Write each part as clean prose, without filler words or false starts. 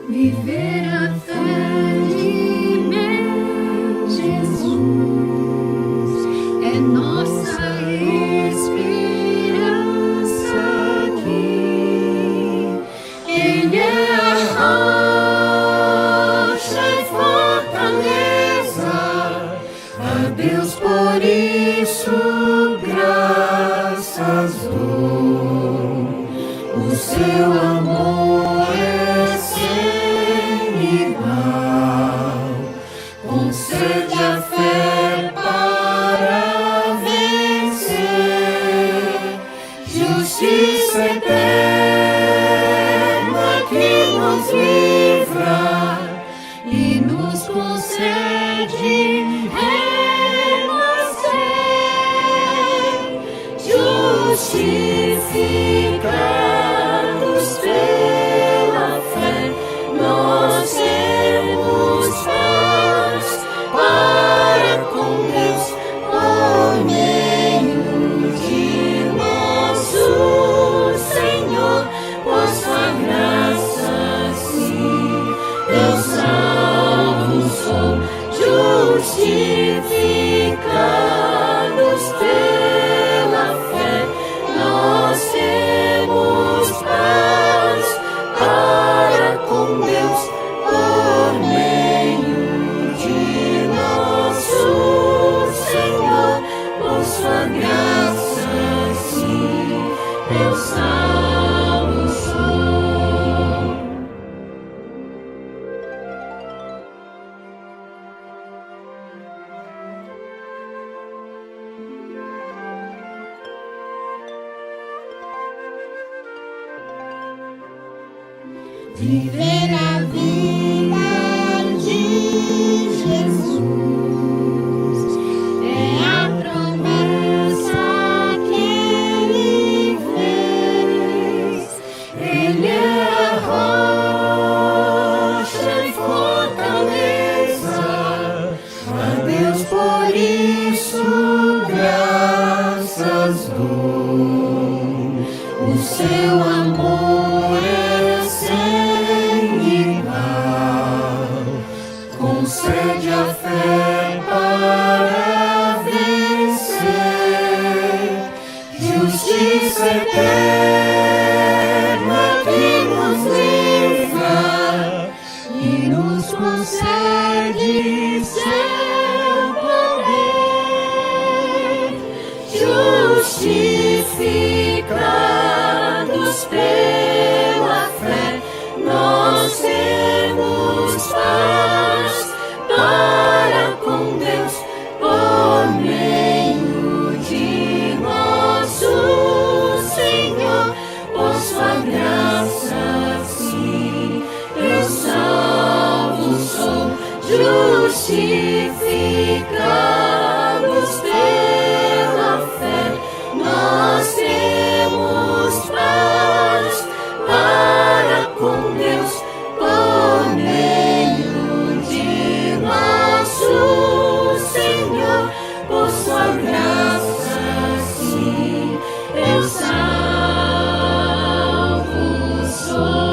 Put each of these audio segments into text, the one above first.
Viver a fé de meu Jesus é nossa esperança aqui. Ele é a rocha e fortaleza, a Deus por isso graças dou. O seu amor é sem igual, concede a fé para vencer, justiça eterna que nos livra e nos concede renascer, justificados pela fé, nós temos paz para com Deus por meio de nosso Senhor, por sua graça sim, eu salvo sou, justificados pela fé, nós temos paz para com Deus por meio de nosso Senhor, por sua graça sim, eu salvo sou. Viver a vida de Jesus é a promessa que Ele fez. Ele é a rocha e fortaleza, a Deus por isso graças dou. O seu amor é concede a fé para vencer, justiça eterna que nos livra e nos concede seu poder, justificados pela fé, nós temos paz para com Deus por meio de nosso Senhor, por sua graça sim, eu salvo sou, justificados pela fé, nós temos paz para com Deus por meio de nosso Senhor, por sua graça sim, eu salvo sou.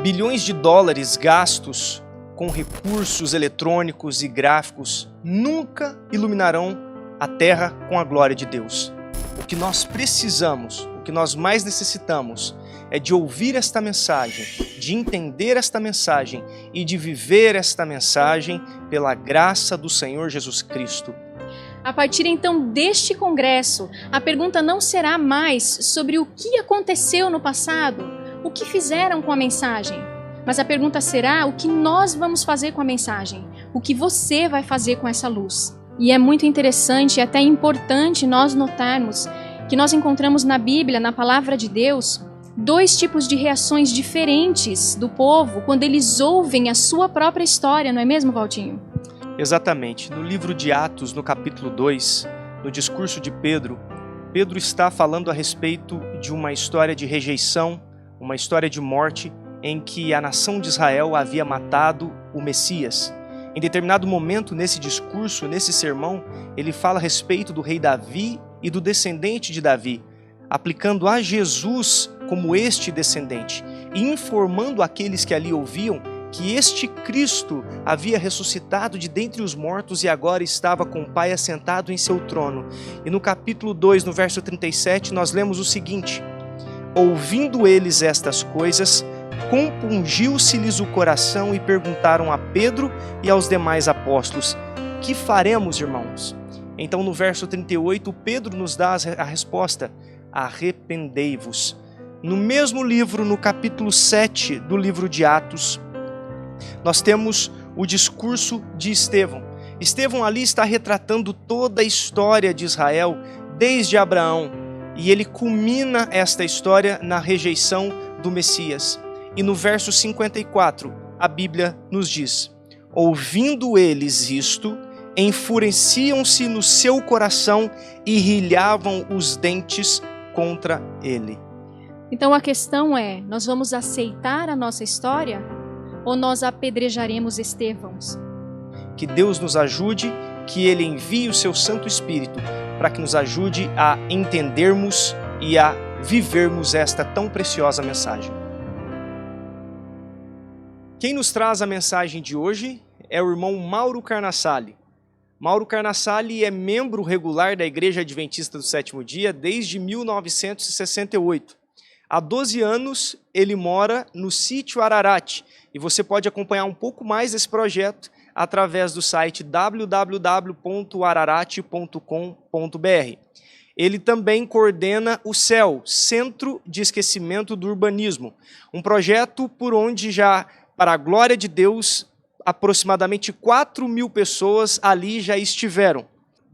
Bilhões de dólares gastos com recursos eletrônicos e gráficos nunca iluminarão a Terra com a glória de Deus. O que nós precisamos, o que nós mais necessitamos é de ouvir esta mensagem, de entender esta mensagem e de viver esta mensagem pela graça do Senhor Jesus Cristo. A partir então deste congresso, a pergunta não será mais sobre o que aconteceu no passado, o que fizeram com a mensagem, mas a pergunta será o que nós vamos fazer com a mensagem, o que você vai fazer com essa luz. E é muito interessante e até importante nós notarmos que nós encontramos na Bíblia, na Palavra de Deus, dois tipos de reações diferentes do povo quando eles ouvem a sua própria história, não é mesmo, Valtinho? Exatamente. No livro de Atos, no capítulo 2, no discurso de Pedro, Pedro está falando a respeito de uma história de rejeição, uma história de morte em que a nação de Israel havia matado o Messias. Em determinado momento, nesse discurso, nesse sermão, ele fala a respeito do rei Davi e do descendente de Davi, aplicando a Jesus como este descendente e informando aqueles que ali ouviam que este Cristo havia ressuscitado de dentre os mortos e agora estava com o Pai assentado em seu trono. E no capítulo 2, no verso 37, nós lemos o seguinte: ouvindo eles estas coisas, compungiu-se-lhes o coração e perguntaram a Pedro e aos demais apóstolos: que faremos, irmãos? Então no verso 38, Pedro nos dá a resposta: arrependei-vos. No mesmo livro, no capítulo 7 do livro de Atos, nós temos o discurso de Estevão. Estevão ali está retratando toda a história de Israel, desde Abraão, e ele culmina esta história na rejeição do Messias. E no verso 54, a Bíblia nos diz: ouvindo eles isto, enfureciam-se no seu coração e rilhavam os dentes contra ele. Então a questão é, nós vamos aceitar a nossa história ou nós apedrejaremos Estevãos? Que Deus nos ajude, que Ele envie o seu Santo Espírito para que nos ajude a entendermos e a vivermos esta tão preciosa mensagem. Quem nos traz a mensagem de hoje é o irmão Mauro Carnassali. Mauro Carnassali é membro regular da Igreja Adventista do Sétimo Dia desde 1968. Há 12 anos ele mora no sítio Ararate e você pode acompanhar um pouco mais desse projeto através do site www.ararate.com.br. Ele também coordena o CEL, Centro de Esquecimento do Urbanismo, um projeto por onde já, para a glória de Deus, aproximadamente 4.000 pessoas ali já estiveram.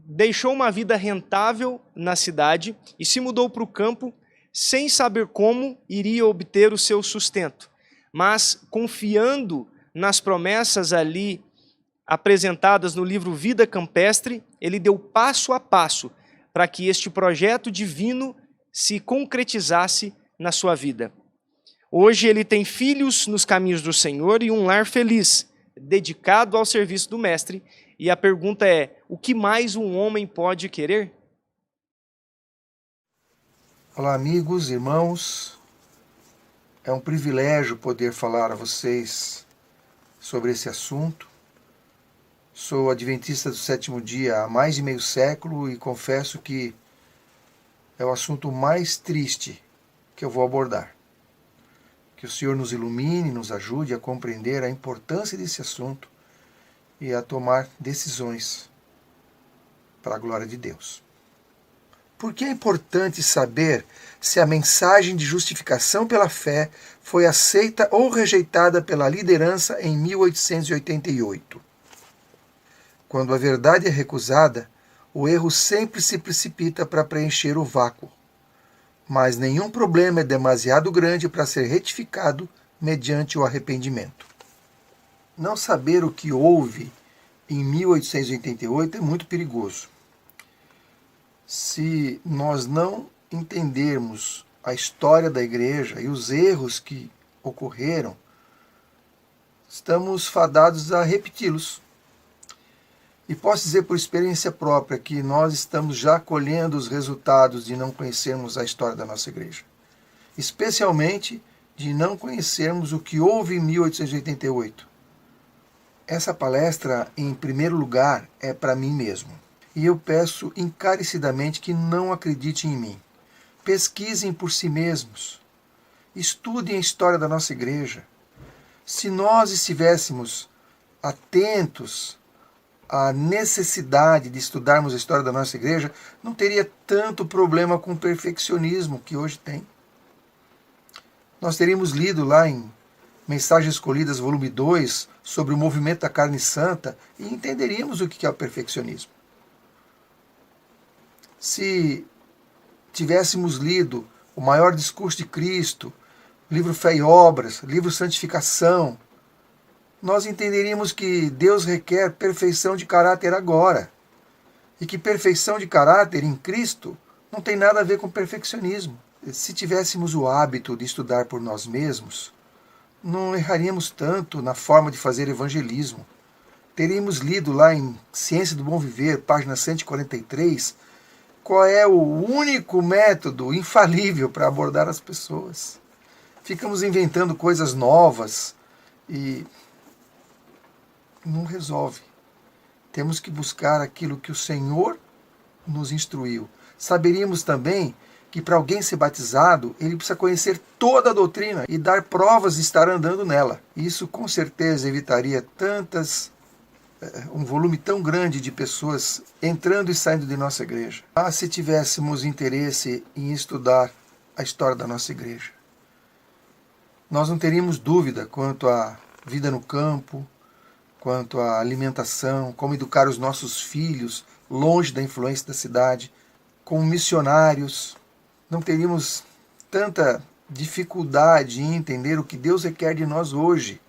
Deixou uma vida rentável na cidade e se mudou para o campo sem saber como iria obter o seu sustento, mas confiando nas promessas ali apresentadas no livro Vida Campestre, ele deu passo a passo para que este projeto divino se concretizasse na sua vida. Hoje ele tem filhos nos caminhos do Senhor e um lar feliz, dedicado ao serviço do Mestre, e a pergunta é: o que mais um homem pode querer? Olá, amigos, irmãos. É um privilégio poder falar a vocês sobre esse assunto. Sou adventista do sétimo dia há mais de meio século e confesso que é o assunto mais triste que eu vou abordar. Que o Senhor nos ilumine, nos ajude a compreender a importância desse assunto e a tomar decisões para a glória de Deus. Por que é importante saber se a mensagem de justificação pela fé foi aceita ou rejeitada pela liderança em 1888? Quando a verdade é recusada, o erro sempre se precipita para preencher o vácuo. Mas nenhum problema é demasiado grande para ser retificado mediante o arrependimento. Não saber o que houve em 1888 é muito perigoso. Se nós não entendermos a história da igreja e os erros que ocorreram, estamos fadados a repeti-los. E posso dizer por experiência própria que nós estamos já colhendo os resultados de não conhecermos a história da nossa igreja. Especialmente de não conhecermos o que houve em 1888. Essa palestra, em primeiro lugar, é para mim mesmo. E eu peço encarecidamente que não acreditem em mim. Pesquisem por si mesmos. Estudem a história da nossa igreja. Se nós estivéssemos atentos à necessidade de estudarmos a história da nossa igreja, não teria tanto problema com o perfeccionismo que hoje tem. Nós teríamos lido lá em Mensagens Escolhidas, volume 2, sobre o movimento da carne santa e entenderíamos o que é o perfeccionismo. Se tivéssemos lido o maior discurso de Cristo, livro Fé e Obras, livro Santificação, nós entenderíamos que Deus requer perfeição de caráter agora. E que perfeição de caráter em Cristo não tem nada a ver com perfeccionismo. Se tivéssemos o hábito de estudar por nós mesmos, não erraríamos tanto na forma de fazer evangelismo. teríamos lido lá em Ciência do Bom Viver, página 143, qual é o único método infalível para abordar as pessoas. Ficamos inventando coisas novas e não resolve. Temos que buscar aquilo que o Senhor nos instruiu. Saberíamos também que para alguém ser batizado, ele precisa conhecer toda a doutrina e dar provas de estar andando nela. Isso com certeza evitaria um volume tão grande de pessoas entrando e saindo de nossa igreja. Mas se tivéssemos interesse em estudar a história da nossa igreja, nós não teríamos dúvida quanto à vida no campo, quanto à alimentação, como educar os nossos filhos longe da influência da cidade, como missionários. Não teríamos tanta dificuldade em entender o que Deus requer de nós hoje.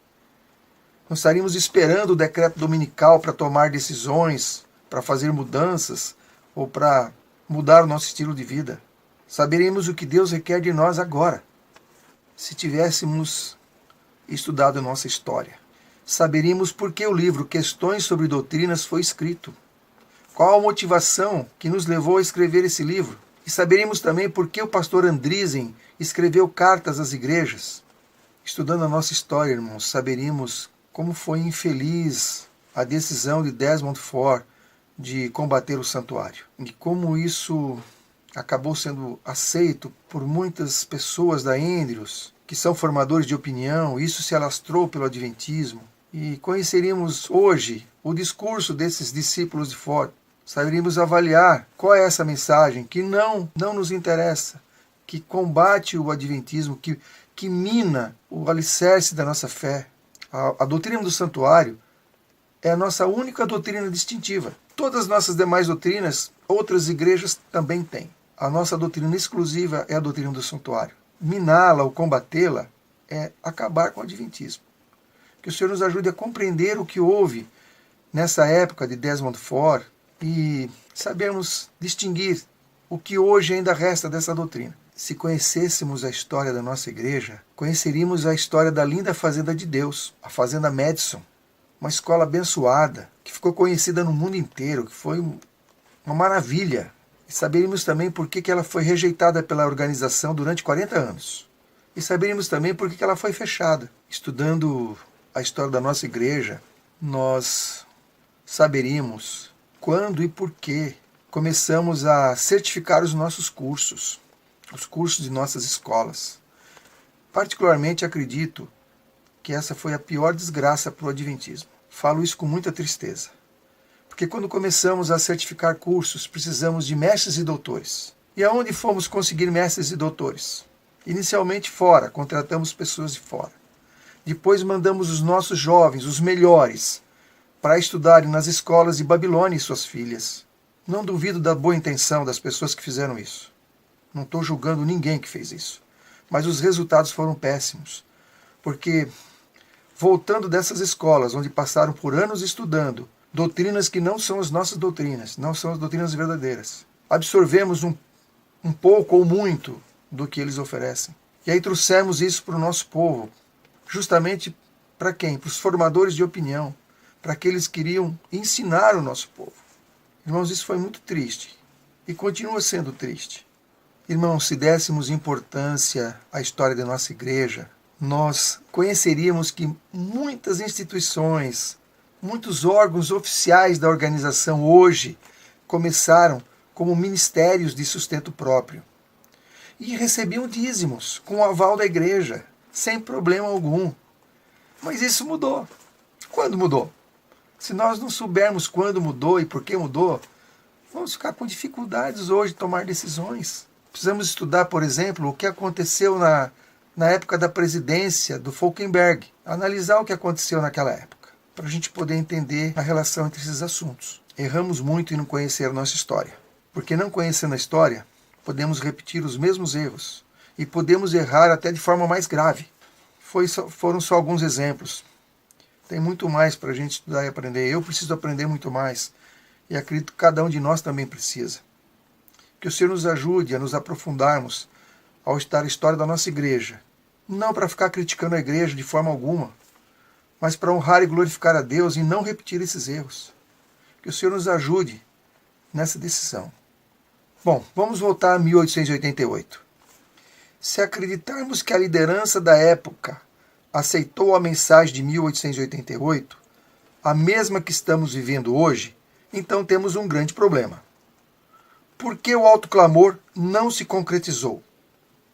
Não estaríamos esperando o decreto dominical para tomar decisões, para fazer mudanças ou para mudar o nosso estilo de vida. Saberíamos o que Deus requer de nós agora, se tivéssemos estudado a nossa história. Saberíamos por que o livro Questões sobre Doutrinas foi escrito. Qual a motivação que nos levou a escrever esse livro? E saberíamos também por que o pastor Andriessen escreveu cartas às igrejas. Estudando a nossa história, irmãos, saberíamos como foi infeliz a decisão de Desmond Ford de combater o santuário. E como isso acabou sendo aceito por muitas pessoas da Andrews, que são formadores de opinião. Isso se alastrou pelo Adventismo. E conheceríamos hoje o discurso desses discípulos de Ford. Saberíamos avaliar qual é essa mensagem que não nos interessa, que combate o Adventismo, que mina o alicerce da nossa fé. A doutrina do santuário é a nossa única doutrina distintiva. Todas as nossas demais doutrinas, outras igrejas também têm. A nossa doutrina exclusiva é a doutrina do santuário. Miná-la ou combatê-la é acabar com o Adventismo. Que o Senhor nos ajude a compreender o que houve nessa época de Desmond Ford e sabermos distinguir o que hoje ainda resta dessa doutrina. Se conhecêssemos a história da nossa igreja, conheceríamos a história da linda Fazenda de Deus, a Fazenda Madison, uma escola abençoada, que ficou conhecida no mundo inteiro, que foi uma maravilha. E saberíamos também por que ela foi rejeitada pela organização durante 40 anos. E saberíamos também por que ela foi fechada. Estudando a história da nossa igreja, nós saberíamos quando e por que começamos a certificar os nossos cursos, os cursos de nossas escolas. Particularmente acredito que essa foi a pior desgraça para o Adventismo. Falo isso com muita tristeza. Porque quando começamos a certificar cursos, precisamos de mestres e doutores. E aonde fomos conseguir mestres e doutores? Inicialmente fora, contratamos pessoas de fora. Depois mandamos os nossos jovens, os melhores, para estudarem nas escolas de Babilônia e suas filhas. Não duvido da boa intenção das pessoas que fizeram isso. Não estou julgando ninguém que fez isso. Mas os resultados foram péssimos. Porque, voltando dessas escolas, onde passaram por anos estudando doutrinas que não são as nossas doutrinas, não são as doutrinas verdadeiras, absorvemos um pouco ou muito do que eles oferecem. E aí trouxemos isso para o nosso povo, justamente para quem? Para os formadores de opinião, para aqueles que queriam ensinar o nosso povo. Irmãos, isso foi muito triste e continua sendo triste. Irmãos, se dessemos importância à história da nossa igreja, nós conheceríamos que muitas instituições, muitos órgãos oficiais da organização hoje começaram como ministérios de sustento próprio e recebiam dízimos com o aval da igreja, sem problema algum. Mas isso mudou. Quando mudou? Se nós não soubermos quando mudou e por que mudou, vamos ficar com dificuldades hoje de tomar decisões. Precisamos estudar, por exemplo, o que aconteceu na época da presidência do Falkenberg, analisar o que aconteceu naquela época, para a gente poder entender a relação entre esses assuntos. Erramos muito em não conhecer a nossa história, porque não conhecendo a história, podemos repetir os mesmos erros e podemos errar até de forma mais grave. Foram só alguns exemplos. Tem muito mais para a gente estudar e aprender. Eu preciso aprender muito mais e acredito que cada um de nós também precisa. Que o Senhor nos ajude a nos aprofundarmos ao estudar a história da nossa igreja. Não para ficar criticando a igreja de forma alguma, mas para honrar e glorificar a Deus e não repetir esses erros. Que o Senhor nos ajude nessa decisão. Bom, vamos voltar a 1888. Se acreditarmos que a liderança da época aceitou a mensagem de 1888, a mesma que estamos vivendo hoje, então temos um grande problema. Por que o autoclamor não se concretizou?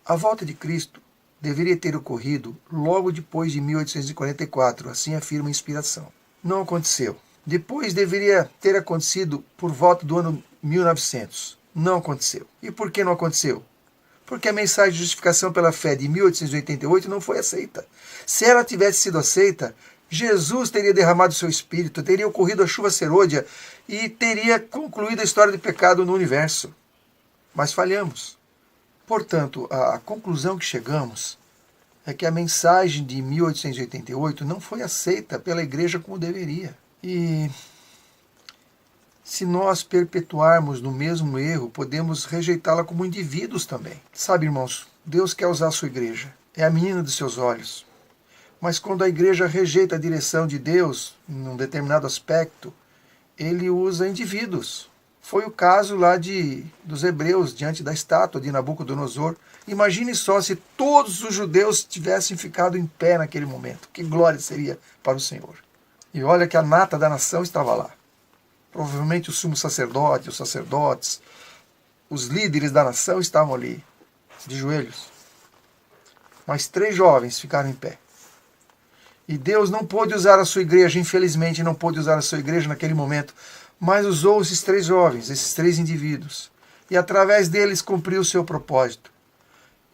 A volta de Cristo deveria ter ocorrido logo depois de 1844, assim afirma a inspiração. Não aconteceu. Depois deveria ter acontecido por volta do ano 1900. Não aconteceu. E por que não aconteceu? Porque a mensagem de justificação pela fé de 1888 não foi aceita. Se ela tivesse sido aceita, Jesus teria derramado seu Espírito, teria ocorrido a chuva serôdia e teria concluído a história do pecado no universo. Mas falhamos. Portanto, a conclusão que chegamos é que a mensagem de 1888 não foi aceita pela igreja como deveria. E se nós perpetuarmos no mesmo erro, podemos rejeitá-la como indivíduos também. Sabe, irmãos, Deus quer usar a sua igreja. É a menina dos seus olhos. Mas quando a igreja rejeita a direção de Deus, num determinado aspecto, ele usa indivíduos. Foi o caso lá dos hebreus, diante da estátua de Nabucodonosor. Imagine só se todos os judeus tivessem ficado em pé naquele momento. Que glória seria para o Senhor. E olha que a nata da nação estava lá. Provavelmente o sumo sacerdote, os sacerdotes, os líderes da nação estavam ali, de joelhos. Mas 3 jovens ficaram em pé. E Deus não pôde usar a sua igreja, infelizmente não pôde usar a sua igreja naquele momento, mas usou esses 3 jovens, esses 3 indivíduos. E através deles cumpriu o seu propósito.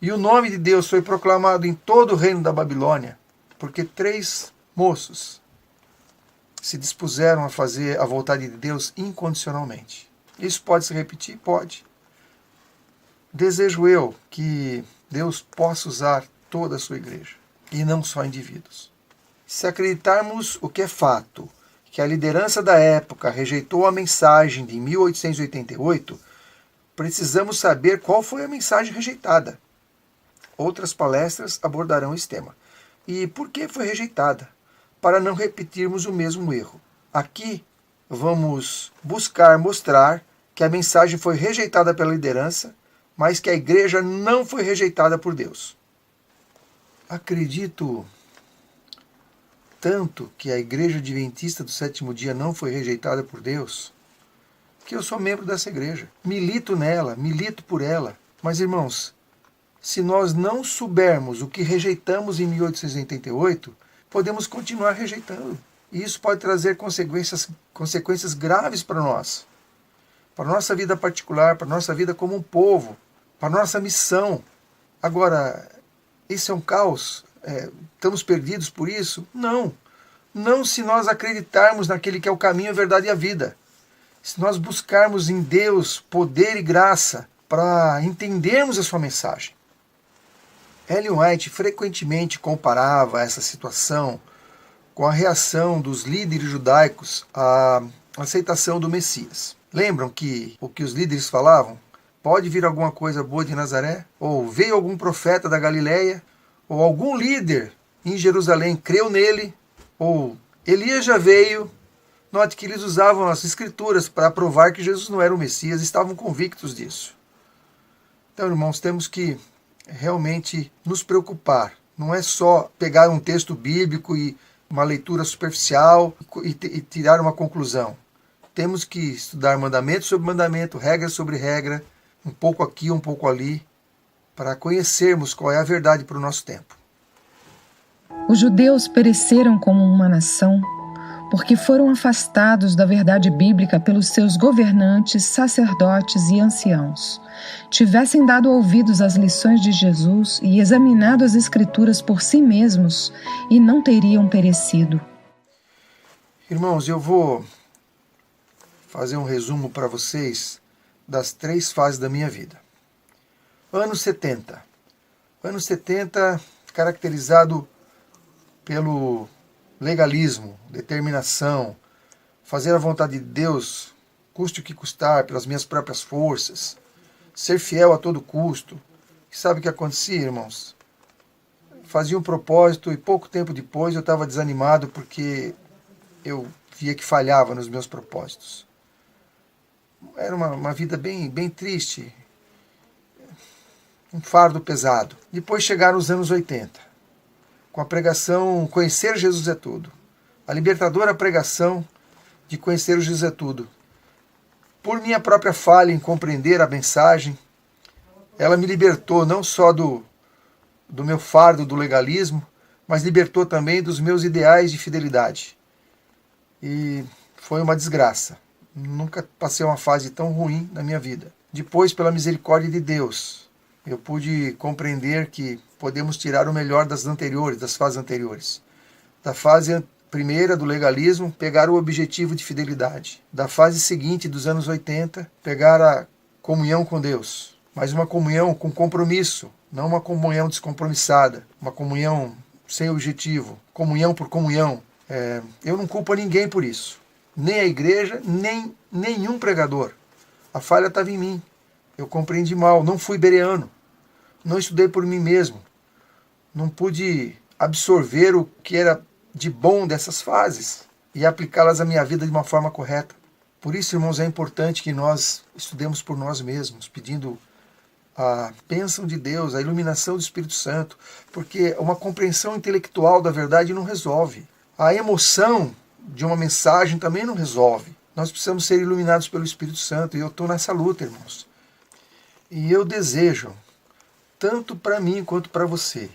E o nome de Deus foi proclamado em todo o reino da Babilônia, porque 3 moços se dispuseram a fazer a vontade de Deus incondicionalmente. Isso pode se repetir? Pode. Desejo eu que Deus possa usar toda a sua igreja, e não só indivíduos. Se acreditarmos o que é fato, que a liderança da época rejeitou a mensagem de 1888, precisamos saber qual foi a mensagem rejeitada. Outras palestras abordarão esse tema. E por que foi rejeitada? Para não repetirmos o mesmo erro. Aqui vamos buscar mostrar que a mensagem foi rejeitada pela liderança, mas que a igreja não foi rejeitada por Deus. Acredito tanto que a Igreja Adventista do Sétimo Dia não foi rejeitada por Deus, que eu sou membro dessa igreja. Milito nela, milito por ela. Mas, irmãos, se nós não soubermos o que rejeitamos em 1888, podemos continuar rejeitando. E isso pode trazer consequências graves para nós. Para a nossa vida particular, para a nossa vida como um povo, para a nossa missão. Agora, isso é um caos? Estamos perdidos por isso? Não. Não se nós acreditarmos naquele que é o caminho, a verdade e a vida. Se nós buscarmos em Deus poder e graça para entendermos a sua mensagem. Ellen White frequentemente comparava essa situação com a reação dos líderes judaicos à aceitação do Messias. Lembram que o que os líderes falavam? Pode vir alguma coisa boa de Nazaré? Ou veio algum profeta da Galileia? Ou algum líder em Jerusalém creu nele? Ou Elias já veio? Note que eles usavam as escrituras para provar que Jesus não era o Messias, estavam convictos disso. Então, irmãos, temos que realmente nos preocupar. Não é só pegar um texto bíblico e uma leitura superficial e tirar uma conclusão. Temos que estudar mandamento sobre mandamento, regra sobre regra, um pouco aqui, um pouco ali, para conhecermos qual é a verdade para o nosso tempo. Os judeus pereceram como uma nação porque foram afastados da verdade bíblica pelos seus governantes, sacerdotes e anciãos. Tivessem dado ouvidos às lições de Jesus e examinado as Escrituras por si mesmos, e não teriam perecido. Irmãos, eu vou fazer um resumo para vocês das 3 fases da minha vida. Anos 70. Anos 70 caracterizado pelo legalismo, determinação, fazer a vontade de Deus, custe o que custar, pelas minhas próprias forças, ser fiel a todo custo. E sabe o que acontecia, irmãos? fazia um propósito e pouco tempo depois eu estava desanimado porque eu via que falhava nos meus propósitos. Era uma vida bem triste, um fardo pesado. Depois chegaram os anos 80, com a pregação Conhecer Jesus é Tudo. A libertadora pregação de Conhecer Jesus é Tudo. Por minha própria falha em compreender a mensagem, ela me libertou não só do meu fardo do legalismo, mas libertou também dos meus ideais de fidelidade. E foi uma desgraça. Nunca passei uma fase tão ruim na minha vida. Depois, pela misericórdia de Deus, eu pude compreender que podemos tirar o melhor das fases anteriores. Da fase primeira do legalismo, pegar o objetivo de fidelidade. Da fase seguinte, dos anos 80, pegar a comunhão com Deus. Mas uma comunhão com compromisso, não uma comunhão descompromissada, uma comunhão sem objetivo, comunhão por comunhão. Eu não culpo ninguém por isso. Nem a igreja, nem nenhum pregador. A falha estava em mim. Eu compreendi mal, não fui bereano. Não estudei por mim mesmo. Não pude absorver o que era de bom dessas fases e aplicá-las à minha vida de uma forma correta. Por isso, irmãos, é importante que nós estudemos por nós mesmos, pedindo a bênção de Deus, a iluminação do Espírito Santo, porque uma compreensão intelectual da verdade não resolve. A emoção de uma mensagem também não resolve. Nós precisamos ser iluminados pelo Espírito Santo, e eu estou nessa luta, irmãos. E eu desejo, tanto para mim quanto para você,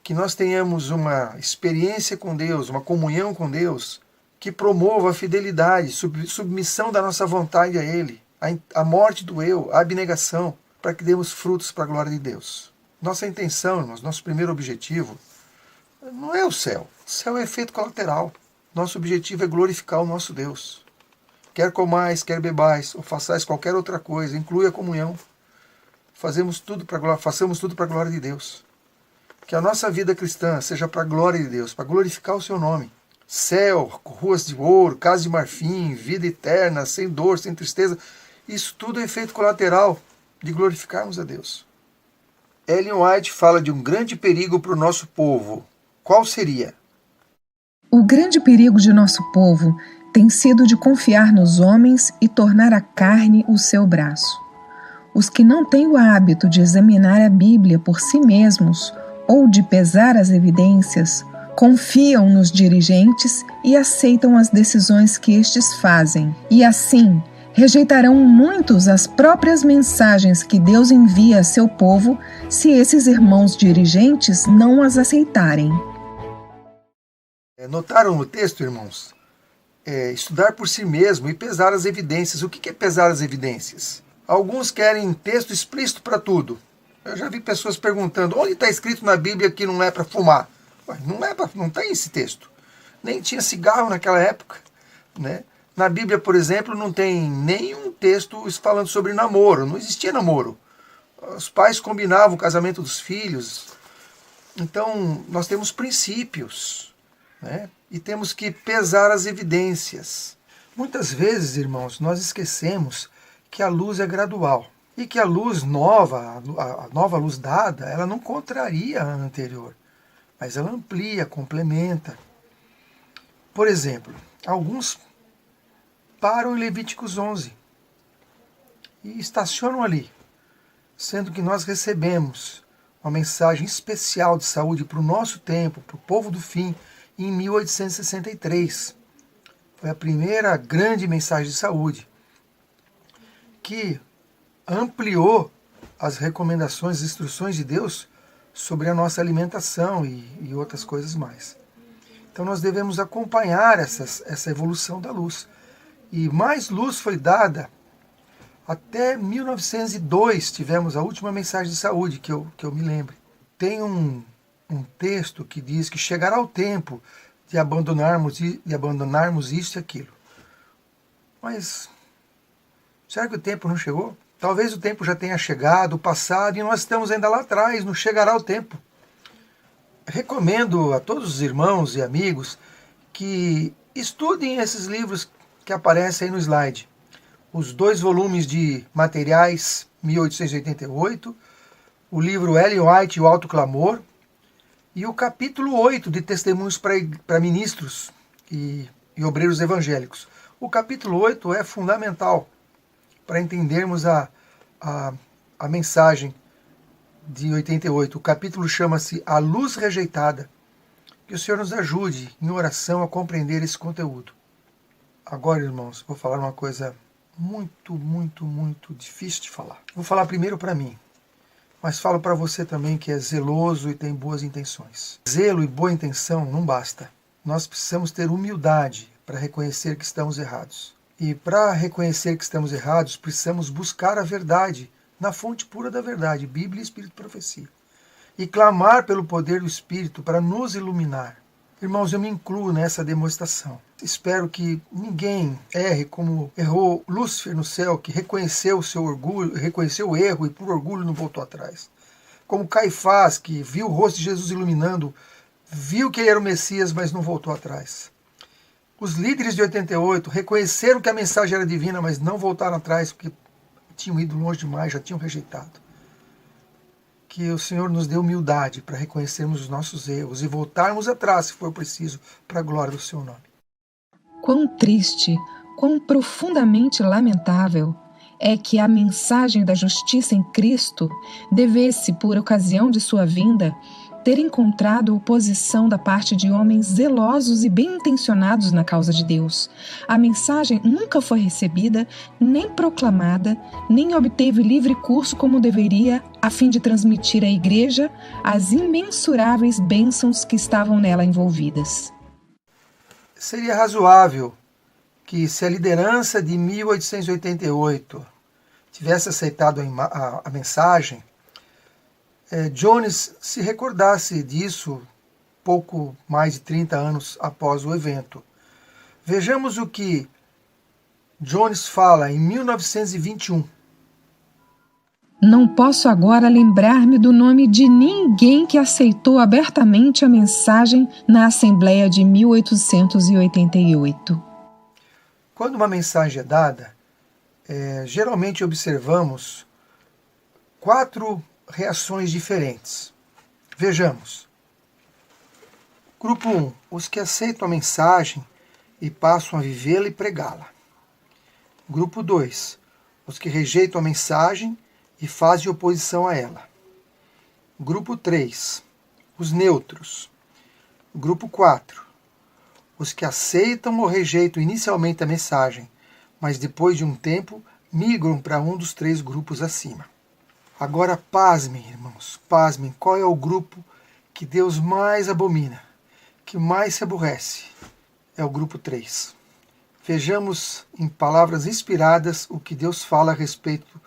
que nós tenhamos uma experiência com Deus, uma comunhão com Deus, que promova a fidelidade, submissão da nossa vontade a Ele, a morte do eu, a abnegação, para que demos frutos para a glória de Deus. Nossa intenção, irmãos, nosso primeiro objetivo, não é o céu. O céu é efeito colateral. Nosso objetivo é glorificar o nosso Deus. Quer comais, quer bebais, ou façais qualquer outra coisa, inclui a comunhão. Façamos tudo para a glória de Deus. Que a nossa vida cristã seja para a glória de Deus, para glorificar o seu nome. Céu, ruas de ouro, casa de marfim, vida eterna, sem dor, sem tristeza. Isso tudo é efeito colateral de glorificarmos a Deus. Ellen White fala de um grande perigo para o nosso povo. Qual seria? O grande perigo de nosso povo tem sido de confiar nos homens e tornar a carne o seu braço. Os que não têm o hábito de examinar a Bíblia por si mesmos ou de pesar as evidências, confiam nos dirigentes e aceitam as decisões que estes fazem. E assim, rejeitarão muitos as próprias mensagens que Deus envia a seu povo se esses irmãos dirigentes não as aceitarem. Notaram no texto, irmãos? Estudar por si mesmo e pesar as evidências. O que é pesar as evidências? Alguns querem texto explícito para tudo. Eu já vi pessoas perguntando, onde está escrito na Bíblia que não é para fumar? Não tem esse texto. Nem tinha cigarro naquela época, né? Na Bíblia, por exemplo, não tem nenhum texto falando sobre namoro. Não existia namoro. Os pais combinavam o casamento dos filhos. Então, nós temos princípios, né? E temos que pesar as evidências. Muitas vezes, irmãos, nós esquecemos que a luz é gradual. E que a luz nova, a nova luz dada, ela não contraria a anterior. Mas ela amplia, complementa. Por exemplo, alguns param em Levíticos 11 e estacionam ali, sendo que nós recebemos uma mensagem especial de saúde para o nosso tempo, para o povo do fim, em 1863. Foi a primeira grande mensagem de saúde que ampliou as recomendações, as instruções de Deus sobre a nossa alimentação e outras coisas mais. Então nós devemos acompanhar essa evolução da luz. E mais luz foi dada até 1902, tivemos a última mensagem de saúde que eu me lembro. Tem um texto que diz que chegará o tempo de abandonarmos isso e aquilo. Mas será que o tempo não chegou? Talvez o tempo já tenha chegado, passado, e nós estamos ainda lá atrás, não chegará o tempo. Recomendo a todos os irmãos e amigos que estudem esses livros que aparecem aí no slide. Os 2 volumes de Materiais, 1888, o livro Ellen White e o Alto Clamor, e o capítulo 8 de Testemunhos para Ministros e Obreiros Evangélicos. O capítulo 8 é fundamental para entendermos a mensagem de 88. O capítulo chama-se A Luz Rejeitada. Que o Senhor nos ajude em oração a compreender esse conteúdo. Agora, irmãos, vou falar uma coisa muito, muito, muito difícil de falar. Vou falar primeiro para mim, mas falo para você também que é zeloso e tem boas intenções. Zelo e boa intenção não basta. Nós precisamos ter humildade para reconhecer que estamos errados. E para reconhecer que estamos errados, precisamos buscar a verdade na fonte pura da verdade, Bíblia, Espírito e Profecia. E clamar pelo poder do Espírito para nos iluminar. Irmãos, eu me incluo nessa demonstração. Espero que ninguém erre como errou Lúcifer no céu, que reconheceu o seu orgulho, reconheceu o erro e por orgulho não voltou atrás. Como Caifás, que viu o rosto de Jesus iluminando, viu que ele era o Messias, mas não voltou atrás. Os líderes de 88 reconheceram que a mensagem era divina, mas não voltaram atrás, porque tinham ido longe demais, já tinham rejeitado. Que o Senhor nos dê humildade para reconhecermos os nossos erros e voltarmos atrás, se for preciso, para a glória do seu nome. Quão triste, quão profundamente lamentável é que a mensagem da justiça em Cristo devesse, por ocasião de sua vinda, ter encontrado oposição da parte de homens zelosos e bem-intencionados na causa de Deus. A mensagem nunca foi recebida, nem proclamada, nem obteve livre curso como deveria, a fim de transmitir à Igreja as imensuráveis bênçãos que estavam nela envolvidas. Seria razoável que, se a liderança de 1888 tivesse aceitado a mensagem, Jones se recordasse disso pouco mais de 30 anos após o evento. Vejamos o que Jones fala em 1921. Não posso agora lembrar-me do nome de ninguém que aceitou abertamente a mensagem na Assembleia de 1888. Quando uma mensagem é dada, geralmente observamos 4 reações diferentes. Vejamos. Grupo 1. Os que aceitam a mensagem e passam a vivê-la e pregá-la. Grupo 2. Os que rejeitam a mensagem e fazem oposição a ela. Grupo 3. Os neutros. Grupo 4. Os que aceitam ou rejeitam inicialmente a mensagem, mas depois de um tempo migram para um dos 3 grupos acima. Agora pasmem, irmãos, pasmem, qual é o grupo que Deus mais abomina, que mais se aborrece? É o grupo 3. Vejamos em palavras inspiradas o que Deus fala a respeito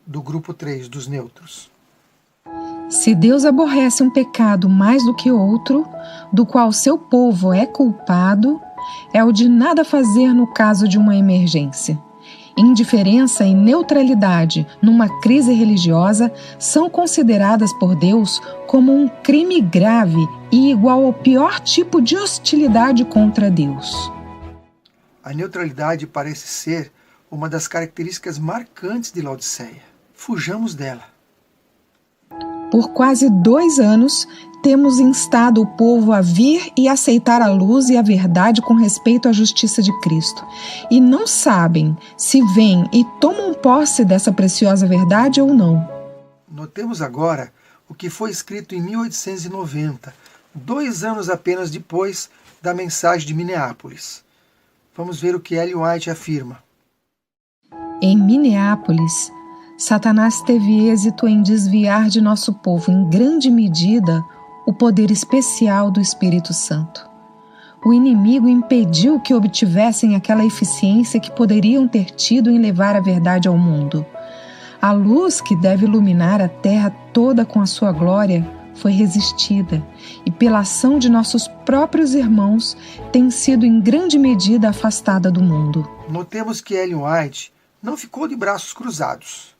do grupo 3, dos neutros. Se Deus aborrece um pecado mais do que outro, do qual seu povo é culpado, é o de nada fazer no caso de uma emergência. Indiferença e neutralidade numa crise religiosa são consideradas por Deus como um crime grave e igual ao pior tipo de hostilidade contra Deus. A neutralidade parece ser uma das características marcantes de Laodiceia. Fujamos dela. Por quase 2 anos, temos instado o povo a vir e aceitar a luz e a verdade com respeito à justiça de Cristo. E não sabem se vêm e tomam posse dessa preciosa verdade ou não. Notemos agora o que foi escrito em 1890, 2 anos apenas depois da mensagem de Minneapolis. Vamos ver o que Ellen White afirma. Em Minneapolis, Satanás teve êxito em desviar de nosso povo, em grande medida, o poder especial do Espírito Santo. O inimigo impediu que obtivessem aquela eficiência que poderiam ter tido em levar a verdade ao mundo. A luz que deve iluminar a terra toda com a sua glória foi resistida e, pela ação de nossos próprios irmãos, tem sido em grande medida afastada do mundo. Notemos que Ellen White não ficou de braços cruzados.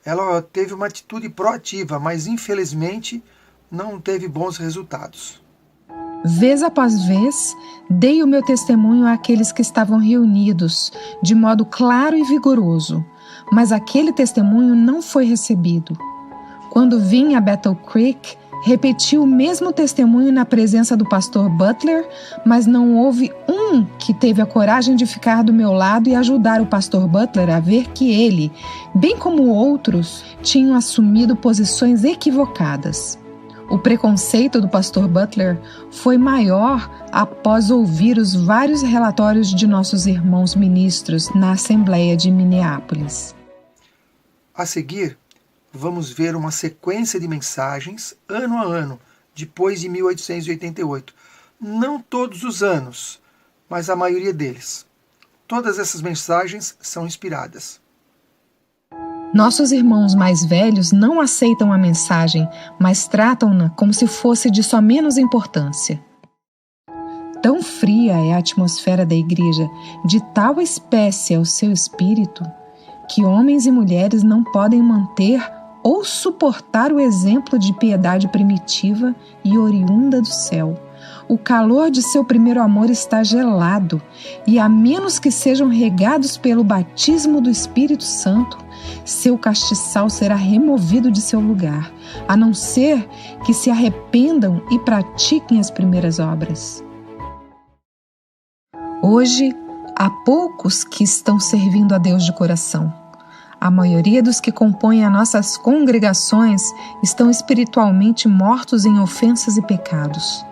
Ela teve uma atitude proativa, mas infelizmente não teve bons resultados. Vez após vez, dei o meu testemunho àqueles que estavam reunidos, de modo claro e vigoroso, mas aquele testemunho não foi recebido. Quando vim a Battle Creek, Repeti o mesmo testemunho na presença do pastor Butler, mas não houve um que teve a coragem de ficar do meu lado e ajudar o pastor Butler a ver que ele, bem como outros, tinham assumido posições equivocadas. O preconceito do pastor Butler foi maior após ouvir os vários relatórios de nossos irmãos ministros na Assembleia de Minneapolis. A seguir, vamos ver uma sequência de mensagens, ano a ano, depois de 1888. Não todos os anos, mas a maioria deles. Todas essas mensagens são inspiradas. Nossos irmãos mais velhos não aceitam a mensagem, mas tratam-na como se fosse de só menos importância. Tão fria é a atmosfera da igreja, de tal espécie é o seu espírito, que homens e mulheres não podem manter ou suportar o exemplo de piedade primitiva e oriunda do céu. O calor de seu primeiro amor está gelado, e a menos que sejam regados pelo batismo do Espírito Santo, seu castiçal será removido de seu lugar, a não ser que se arrependam e pratiquem as primeiras obras. Hoje, há poucos que estão servindo a Deus de coração. A maioria dos que compõem as nossas congregações estão espiritualmente mortos em ofensas e pecados.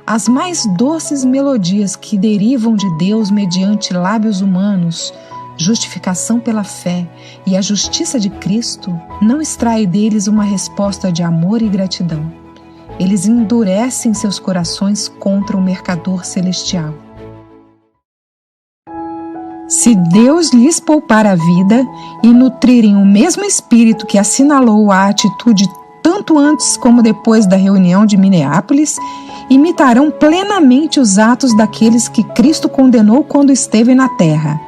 As mais doces melodias que derivam de Deus mediante lábios humanos, justificação pela fé e a justiça de Cristo, não extrai deles uma resposta de amor e gratidão. Eles endurecem seus corações contra o mercador celestial. Se Deus lhes poupar a vida e nutrirem o mesmo espírito que assinalou a atitude tanto antes como depois da reunião de Minneapolis, imitarão plenamente os atos daqueles que Cristo condenou quando esteve na terra.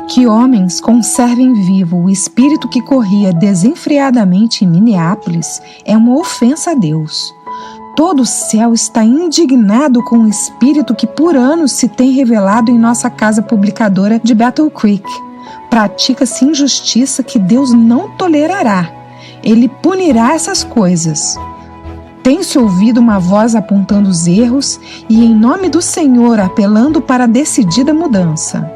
Que homens conservem vivo o espírito que corria desenfreadamente em Minneapolis é uma ofensa a Deus. Todo o céu está indignado com o espírito que por anos se tem revelado em nossa casa publicadora de Battle Creek. Pratica-se injustiça que Deus não tolerará. Ele punirá essas coisas. Tem-se ouvido uma voz apontando os erros e, em nome do Senhor, apelando para a decidida mudança.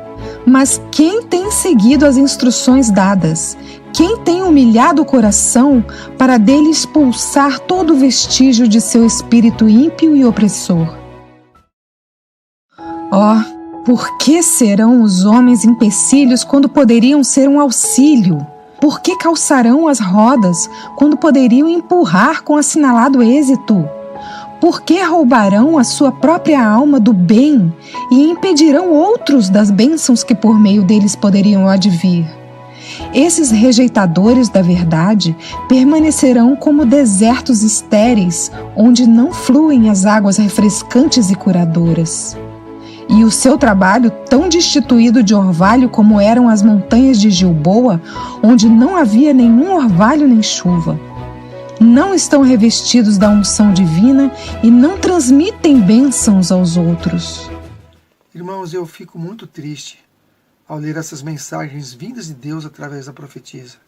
Mas quem tem seguido as instruções dadas? Quem tem humilhado o coração para dele expulsar todo vestígio de seu espírito ímpio e opressor? Por que serão os homens empecilhos quando poderiam ser um auxílio? Por que calçarão as rodas quando poderiam empurrar com assinalado êxito? Por que roubarão a sua própria alma do bem e impedirão outros das bênçãos que por meio deles poderiam advir? Esses rejeitadores da verdade permanecerão como desertos estéreis, onde não fluem as águas refrescantes e curadoras. E o seu trabalho, tão destituído de orvalho como eram as montanhas de Gilboa, onde não havia nenhum orvalho nem chuva. Não estão revestidos da unção divina e não transmitem bênçãos aos outros. Irmãos, eu fico muito triste ao ler essas mensagens vindas de Deus através da profetisa.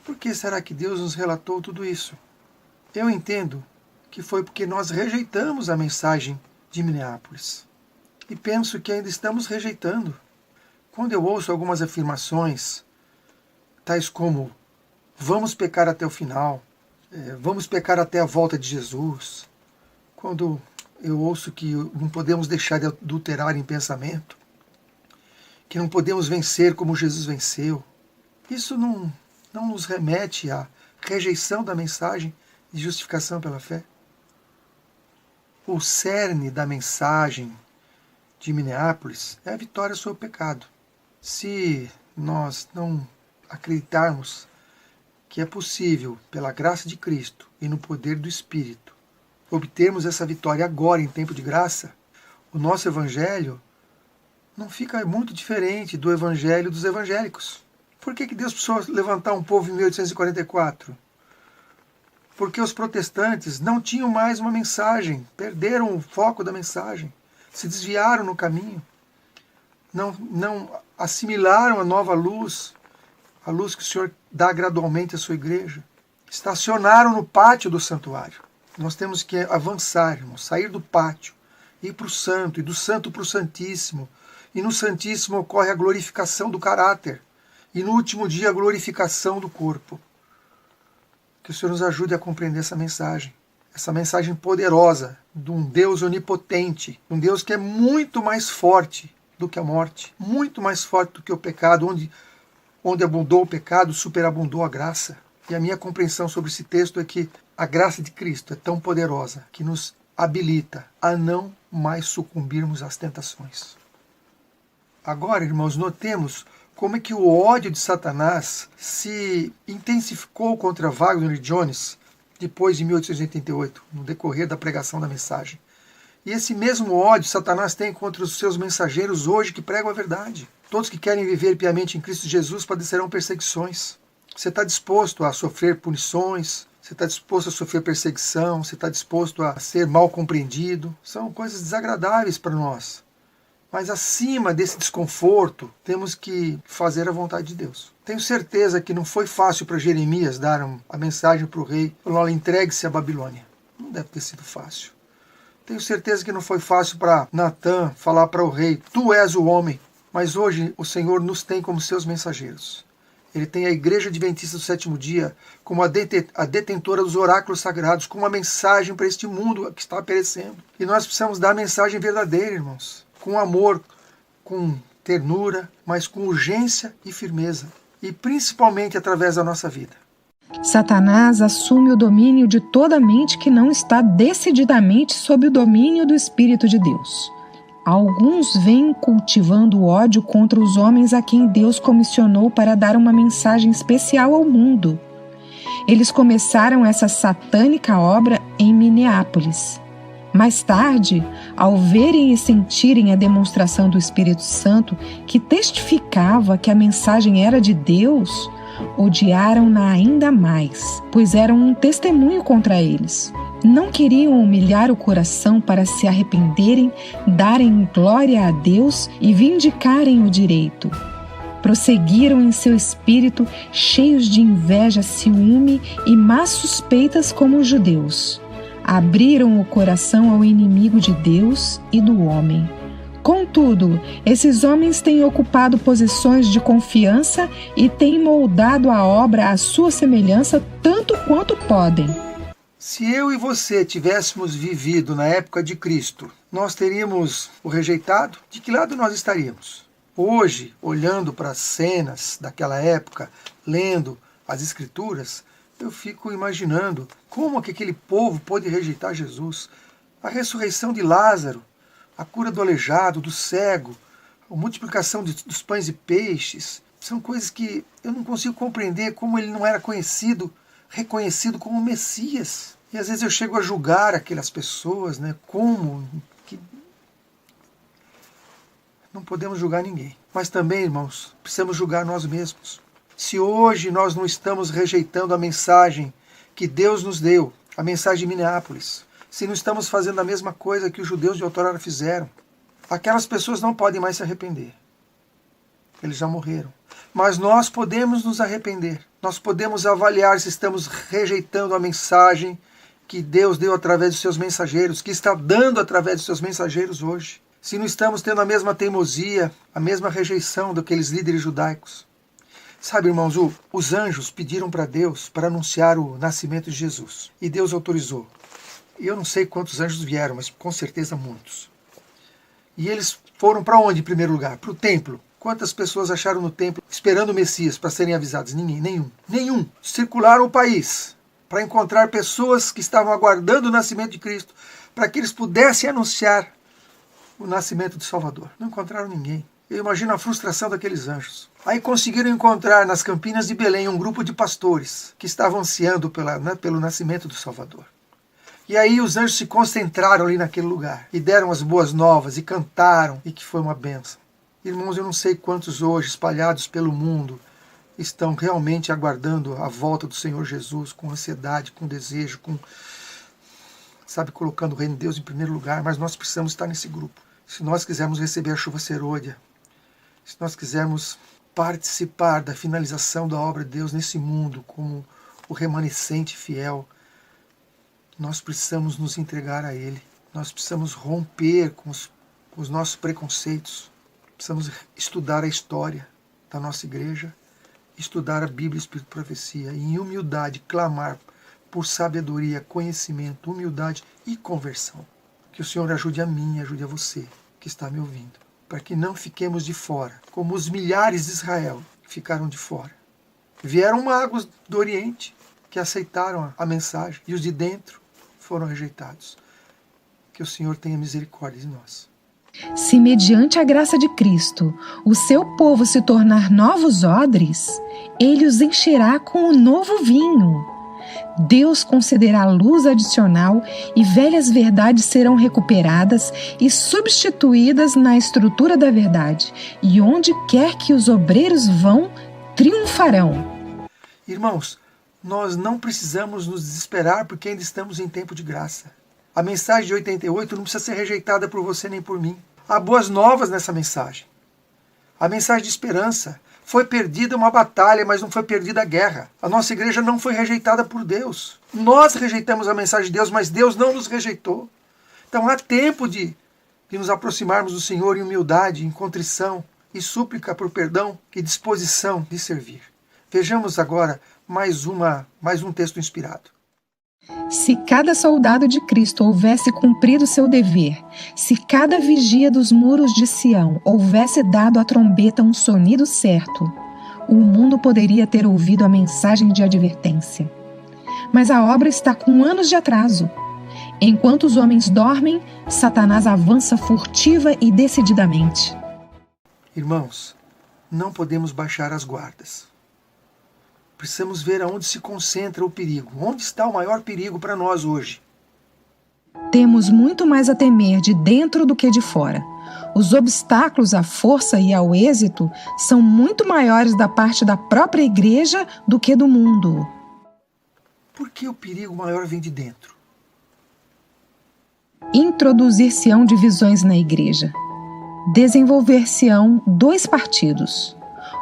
Por que será que Deus nos relatou tudo isso? Eu entendo que foi porque nós rejeitamos a mensagem de Minneapolis. E penso que ainda estamos rejeitando. Quando eu ouço algumas afirmações, tais como vamos pecar até o final, vamos pecar até a volta de Jesus, quando eu ouço que não podemos deixar de adulterar em pensamento, que não podemos vencer como Jesus venceu, isso não nos remete à rejeição da mensagem de justificação pela fé? O cerne da mensagem de Minneapolis é a vitória sobre o pecado. Se nós não acreditarmos que é possível, pela graça de Cristo e no poder do Espírito, obtermos essa vitória agora em tempo de graça, o nosso evangelho não fica muito diferente do evangelho dos evangélicos. Por que Deus precisou levantar um povo em 1844? Porque os protestantes não tinham mais uma mensagem, perderam o foco da mensagem, se desviaram no caminho, não assimilaram a nova luz, a luz que o Senhor dá gradualmente à sua igreja. estacionaram no pátio do santuário. Nós temos que avançar, irmãos, sair do pátio, ir para o santo, e do santo para o santíssimo. E no santíssimo ocorre a glorificação do caráter. E no último dia a glorificação do corpo. Que o Senhor nos ajude a compreender essa mensagem poderosa de um Deus onipotente, um Deus que é muito mais forte do que a morte, muito mais forte do que o pecado, onde abundou o pecado, superabundou a graça. E a minha compreensão sobre esse texto é que a graça de Cristo é tão poderosa que nos habilita a não mais sucumbirmos às tentações. Agora, irmãos, notemos como é que o ódio de Satanás se intensificou contra Wagner e Jones depois de 1888, no decorrer da pregação da mensagem. E esse mesmo ódio Satanás tem contra os seus mensageiros hoje que pregam a verdade. Todos que querem viver piamente em Cristo Jesus padecerão perseguições. Você está disposto a sofrer punições? Você está disposto a sofrer perseguição? Você está disposto a ser mal compreendido? São coisas desagradáveis para nós. Mas acima desse desconforto, temos que fazer a vontade de Deus. Tenho certeza que não foi fácil para Jeremias dar a mensagem para o rei, falando: entregue-se à Babilônia. Não deve ter sido fácil. Tenho certeza que não foi fácil para Natã falar para o rei: tu és o homem. Mas hoje o Senhor nos tem como seus mensageiros. Ele tem a Igreja Adventista do Sétimo Dia como a detentora dos oráculos sagrados, com uma mensagem para este mundo que está perecendo. E nós precisamos dar a mensagem verdadeira, irmãos. Com amor, com ternura, mas com urgência e firmeza. E principalmente através da nossa vida. Satanás assume o domínio de toda a mente que não está decididamente sob o domínio do Espírito de Deus. Alguns vêm cultivando o ódio contra os homens a quem Deus comissionou para dar uma mensagem especial ao mundo. Eles começaram essa satânica obra em Minneapolis. Mais tarde, ao verem e sentirem a demonstração do Espírito Santo, que testificava que a mensagem era de Deus, odiaram-na ainda mais, pois eram um testemunho contra eles. Não queriam humilhar o coração para se arrependerem, darem glória a Deus e vindicarem o direito. Prosseguiram em seu espírito, cheios de inveja, ciúme e más suspeitas como os judeus. Abriram o coração ao inimigo de Deus e do homem. Contudo, esses homens têm ocupado posições de confiança e têm moldado a obra à sua semelhança tanto quanto podem. Se eu e você tivéssemos vivido na época de Cristo, nós teríamos o rejeitado? De que lado nós estaríamos? Hoje, olhando para as cenas daquela época, lendo as Escrituras, eu fico imaginando como que aquele povo pôde rejeitar Jesus. A ressurreição de Lázaro, a cura do aleijado, do cego, a multiplicação dos pães e peixes, são coisas que eu não consigo compreender como ele não era reconhecido como Messias. E às vezes eu chego a julgar aquelas pessoas, como que não podemos julgar ninguém. Mas também, irmãos, precisamos julgar nós mesmos. Se hoje nós não estamos rejeitando a mensagem que Deus nos deu, a mensagem de Minneapolis, se não estamos fazendo a mesma coisa que os judeus de outrora fizeram, aquelas pessoas não podem mais se arrepender. Eles já morreram. Mas nós podemos nos arrepender. Nós podemos avaliar se estamos rejeitando a mensagem que Deus deu através dos seus mensageiros, que está dando através dos seus mensageiros hoje. Se não estamos tendo a mesma teimosia, a mesma rejeição daqueles líderes judaicos. Sabe, irmãos, os anjos pediram para Deus para anunciar o nascimento de Jesus. E Deus autorizou. E eu não sei quantos anjos vieram, mas com certeza muitos. E eles foram para onde, em primeiro lugar? Para o templo. Quantas pessoas acharam no templo esperando o Messias para serem avisados? Nenhum. Circularam o país para encontrar pessoas que estavam aguardando o nascimento de Cristo, para que eles pudessem anunciar o nascimento do Salvador. Não encontraram ninguém. Eu imagino a frustração daqueles anjos. Aí conseguiram encontrar nas campinas de Belém um grupo de pastores que estavam ansiando pelo nascimento do Salvador. E aí os anjos se concentraram ali naquele lugar e deram as boas novas e cantaram, e que foi uma bênção. Irmãos, eu não sei quantos hoje, espalhados pelo mundo, estão realmente aguardando a volta do Senhor Jesus com ansiedade, com desejo, colocando o reino de Deus em primeiro lugar, mas nós precisamos estar nesse grupo. Se nós quisermos receber a chuva serôdia, se nós quisermos participar da finalização da obra de Deus nesse mundo como o remanescente fiel. Nós precisamos nos entregar a Ele. Nós precisamos romper com os nossos preconceitos. Precisamos estudar a história da nossa igreja, estudar a Bíblia, Espírito e Profecia, e em humildade clamar por sabedoria, conhecimento, humildade e conversão. Que o Senhor ajude a mim, ajude a você que está me ouvindo, para que não fiquemos de fora, como os milhares de Israel que ficaram de fora. Vieram magos do Oriente que aceitaram a mensagem, e os de dentro foram rejeitados. Que o Senhor tenha misericórdia de nós. Se mediante a graça de Cristo o seu povo se tornar novos odres, ele os encherá com o novo vinho. Deus concederá luz adicional e velhas verdades serão recuperadas e substituídas na estrutura da verdade. E onde quer que os obreiros vão, triunfarão. Irmãos, nós não precisamos nos desesperar porque ainda estamos em tempo de graça. A mensagem de 88 não precisa ser rejeitada por você nem por mim. Há boas novas nessa mensagem. A mensagem de esperança. Foi perdida uma batalha, mas não foi perdida a guerra. A nossa igreja não foi rejeitada por Deus. Nós rejeitamos a mensagem de Deus, mas Deus não nos rejeitou. Então há tempo de nos aproximarmos do Senhor em humildade, em contrição e súplica por perdão e disposição de servir. Vejamos agora mais um texto inspirado. Se cada soldado de Cristo houvesse cumprido seu dever, se cada vigia dos muros de Sião houvesse dado à trombeta um sonido certo, o mundo poderia ter ouvido a mensagem de advertência. Mas a obra está com anos de atraso. Enquanto os homens dormem, Satanás avança furtiva e decididamente. Irmãos, não podemos baixar as guardas. Precisamos ver aonde se concentra o perigo. Onde está o maior perigo para nós hoje? Temos muito mais a temer de dentro do que de fora. Os obstáculos à força e ao êxito são muito maiores da parte da própria igreja do que do mundo. Por que o perigo maior vem de dentro? Introduzir-se-ão divisões na igreja. Desenvolver-se-ão 2 partidos.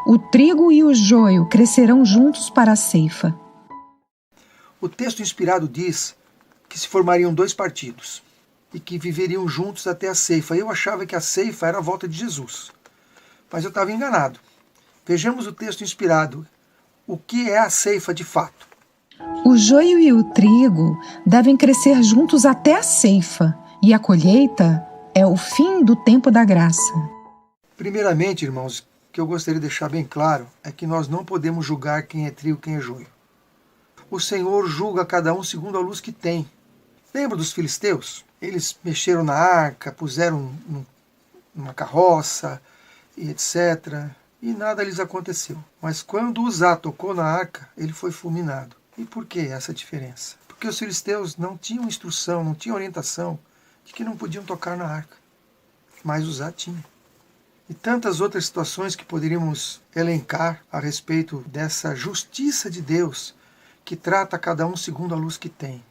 O trigo e o joio crescerão juntos para a ceifa. O texto inspirado diz que se formariam 2 partidos e que viveriam juntos até a ceifa. Eu achava que a ceifa era a volta de Jesus, mas eu estava enganado. Vejamos o texto inspirado. O que é a ceifa de fato? O joio e o trigo devem crescer juntos até a ceifa, e a colheita é o fim do tempo da graça. Primeiramente, irmãos, o que eu gostaria de deixar bem claro é que nós não podemos julgar quem é trigo e quem é joio. O Senhor julga cada um segundo a luz que tem. Lembra dos filisteus? Eles mexeram na arca, puseram numa carroça, e etc. E nada lhes aconteceu. Mas quando Uzá tocou na arca, ele foi fulminado. E por que essa diferença? Porque os filisteus não tinham instrução, não tinham orientação de que não podiam tocar na arca. Mas Uzá tinha. E tantas outras situações que poderíamos elencar a respeito dessa justiça de Deus que trata cada um segundo a luz que tem.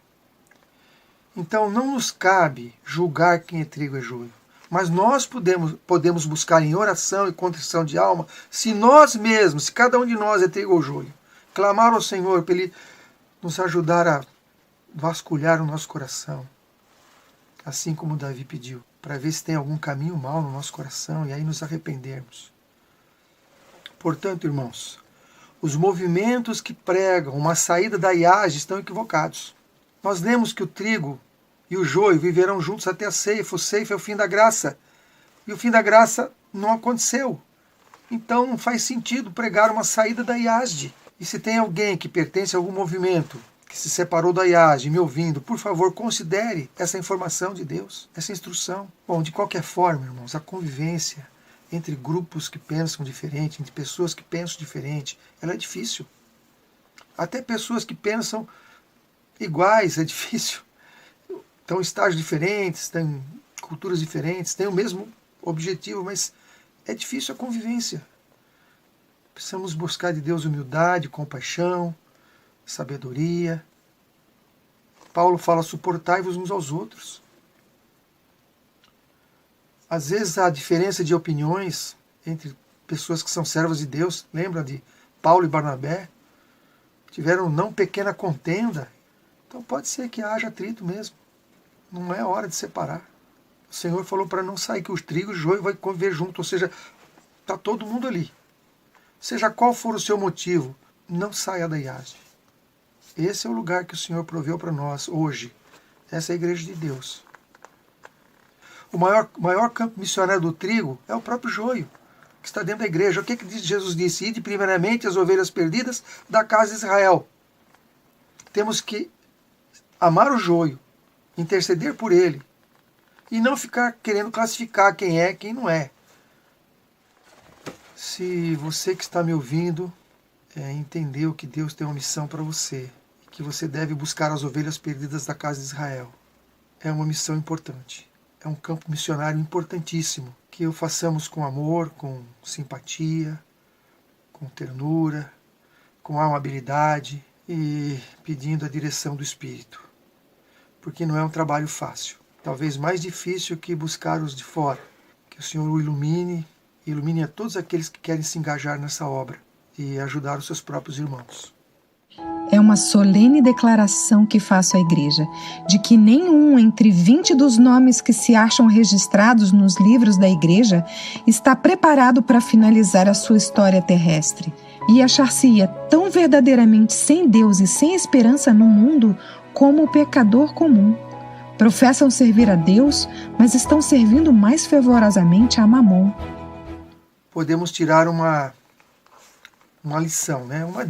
Então não nos cabe julgar quem é trigo e joio, mas nós podemos buscar em oração e contrição de alma, se nós mesmos, se cada um de nós é trigo ou joio, clamar ao Senhor para Ele nos ajudar a vasculhar o nosso coração, assim como Davi pediu, para ver se tem algum caminho mau no nosso coração e aí nos arrependermos. Portanto, irmãos, os movimentos que pregam uma saída da iage estão equivocados. Nós lemos que o trigo e o joio viverão juntos até a ceifa. O ceifa é o fim da graça. E o fim da graça não aconteceu. Então não faz sentido pregar uma saída da iage. E se tem alguém que pertence a algum movimento que se separou da IAGE, me ouvindo, por favor, considere essa informação de Deus, essa instrução. Bom, de qualquer forma, irmãos, a convivência entre grupos que pensam diferente, entre pessoas que pensam diferente, ela é difícil. Até pessoas que pensam iguais é difícil. Estão em estágios diferentes, estão em culturas diferentes, têm o mesmo objetivo, mas é difícil a convivência. Precisamos buscar de Deus humildade, compaixão, sabedoria. Paulo fala, suportai-vos uns aos outros. Às vezes há diferença de opiniões entre pessoas que são servas de Deus. Lembra de Paulo e Barnabé? tiveram não pequena contenda. Então pode ser que haja atrito mesmo. Não é hora de separar. O Senhor falou para não sair, que o trigo e o joio vai conviver junto, ou seja, está todo mundo ali. Seja qual for o seu motivo, não saia da IASD. Esse é o lugar que o Senhor proveu para nós hoje. Essa é a igreja de Deus. O maior campo missionário do trigo é o próprio joio, que está dentro da igreja. O que Jesus disse? Ide primeiramente as ovelhas perdidas da casa de Israel. Temos que amar o joio, interceder por ele, e não ficar querendo classificar quem é e quem não é. Se você que está me ouvindo entendeu que Deus tem uma missão para você, que você deve buscar as ovelhas perdidas da casa de Israel, é uma missão importante. É um campo missionário importantíssimo, que o façamos com amor, com simpatia, com ternura, com amabilidade e pedindo a direção do Espírito. Porque não é um trabalho fácil. Talvez mais difícil que buscar os de fora. Que o Senhor o ilumine a todos aqueles que querem se engajar nessa obra e ajudar os seus próprios irmãos. É uma solene declaração que faço à igreja, de que nenhum entre 20 dos nomes que se acham registrados nos livros da igreja está preparado para finalizar a sua história terrestre e achar-se-ia tão verdadeiramente sem Deus e sem esperança no mundo como o pecador comum. Professam servir a Deus, mas estão servindo mais fervorosamente a Mamon. Podemos tirar uma lição, né? Uma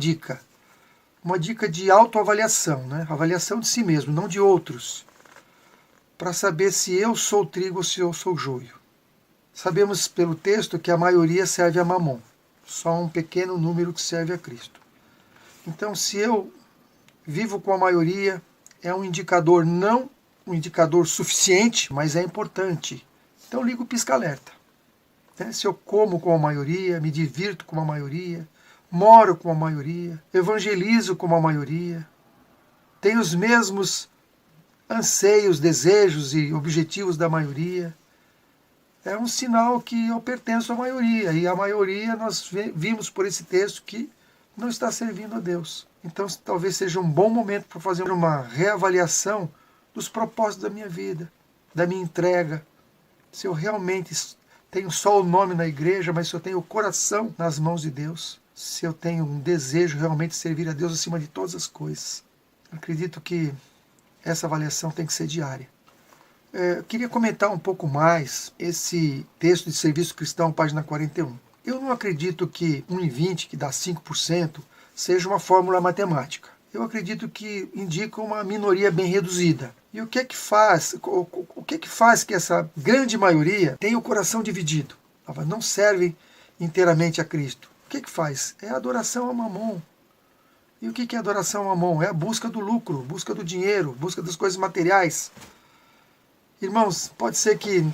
dica de autoavaliação, né? Avaliação de si mesmo, não de outros, para saber se eu sou trigo ou se eu sou joio. Sabemos pelo texto que a maioria serve a Mamon, só um pequeno número que serve a Cristo. Então, se eu vivo com a maioria, é um indicador, não um indicador suficiente, mas é importante. Então ligo o pisca-alerta. Se eu como com a maioria, me divirto com a maioria, moro com a maioria, evangelizo com a maioria, tenho os mesmos anseios, desejos e objetivos da maioria, é um sinal que eu pertenço à maioria. E a maioria, nós vimos por esse texto, que não está servindo a Deus. Então talvez seja um bom momento para fazer uma reavaliação dos propósitos da minha vida, da minha entrega. Se eu realmente tenho só o nome na igreja, mas se eu tenho o coração nas mãos de Deus, se eu tenho um desejo realmente de servir a Deus acima de todas as coisas. Eu acredito que essa avaliação tem que ser diária. Eu queria comentar um pouco mais esse texto de Serviço Cristão, página 41. Eu não acredito que 1 em 20, que dá 5%, seja uma fórmula matemática. Eu acredito que indica uma minoria bem reduzida. E o que é que faz? O que é que faz que essa grande maioria tenha o coração dividido? Não servem inteiramente a Cristo. O que é que faz? É a adoração a Mamon. E o que é adoração a Mamon? É a busca do lucro, busca do dinheiro, busca das coisas materiais. Irmãos, pode ser que